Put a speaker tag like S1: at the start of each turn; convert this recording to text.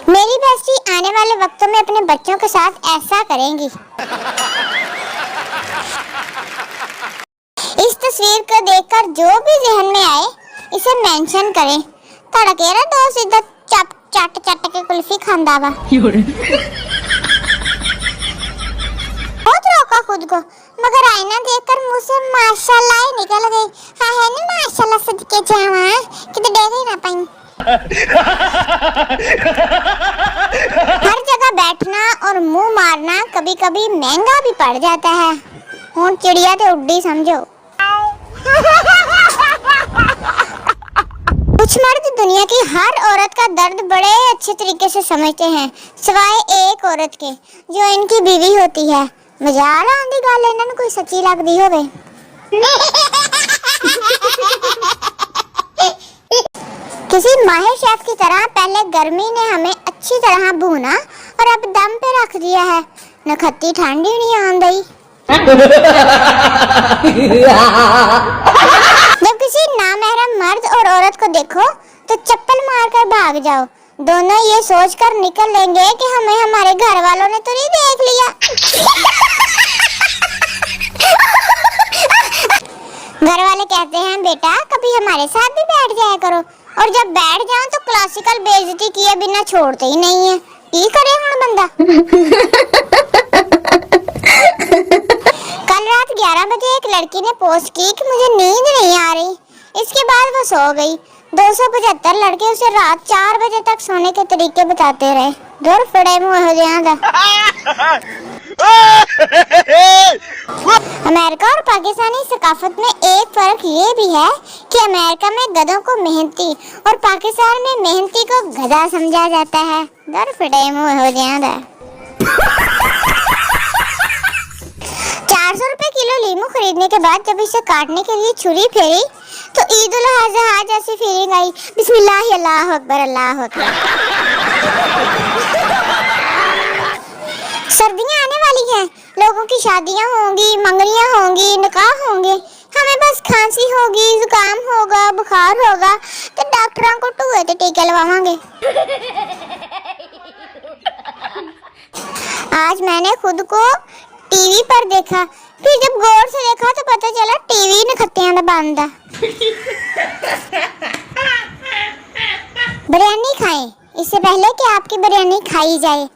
S1: मेरी बेस्टी आने वाले वक्तों में अपने बच्चों के साथ ऐसा करेंगी। इस तस्वीर को देखकर जो भी जहन में आए इसे मेंशन करें। ताड़ा कह रहा दोस्त इधर चट चट के कुल्फी खांदा वा। बहुत रोका खुद को, मगर आईना देखकर मुंह से माशाल्लाह ही निकल गई। हाँ है ना माशाल्लाह सदके जावा कितने डेग ही ना पाई। हर जगह बैठना और मुंह मारना कभी कभी महंगा भी पड़ जाता है। हुण चिड़िया ते उड्डी समझो। कुछ मर्द दुनिया की हर औरत का दर्द बड़े अच्छे तरीके से समझते हैं, सिवाय एक औरत के जो इनकी बीवी होती है। मजाल आंदी गल इन्हां नूं कोई सच्ची लगदी होवे। किसी माहिर शेफ की तरह पहले गर्मी ने हमें अच्छी तरह भूना और अब दम पे रख दिया है। नखत्ती ठंडी नहीं आन दई। जब किसी नामहरम मर्द और औरत को देखो तो चप्पल मारकर भाग जाओ। दोनों ये सोचकर निकल लेंगे कि हमें हमारे घर वालों ने तो नहीं देख लिया। घर वाले कहते हैं बेटा कभी हमारे साथ भी बैठ जाया करो, और जब बैठ जाओ तो क्लासिकल बेइज्जती किए बिना छोड़ते ही नहीं है। ये करे हूं बंदा। कल रात 11 बजे एक लड़की ने पोस्ट की कि मुझे नींद नहीं आ रही। इसके बाद वो सो गई। 275 लड़के उसे रात 4 बजे तक सोने के तरीके बताते रहे। दूर फड़े मुंह हो जाएगा। अमेरिका और पाकिस्तानी सकाफत में एक फर्क ये भी है कि अमेरिका में गधों को मेहनती और पाकिस्तान में मेहनती को गधा समझा जाता है। दूर फड़े मुंह हो जाएगा। 400 रुपए किलो लीमू खरीदने के बाद जब इसे काटने के लिए छुरी फेरी तो ईद उल अजहा जैसी फीलिंग आई। बिस्मिल्लाह अल्लाह अकबर अल्लाह अकबर। सर्दियां आने वाली हैं, लोगों की शादियां होंगी, मंगनियां होंगी, निकाह होंगे। हमें बस खांसी होगी, जुकाम होगा, बुखार होगा तो डॉक्टरों को टूए ते टीके लगवाएंगे। आज मैंने खुद को टीवी पर देखा, फिर जब गौर से देखा तो पता चला टीवी नखत्तियां दा बंदा। बिरयानी खाएं इससे पहले कि आपकी बिरयानी खाई जाए।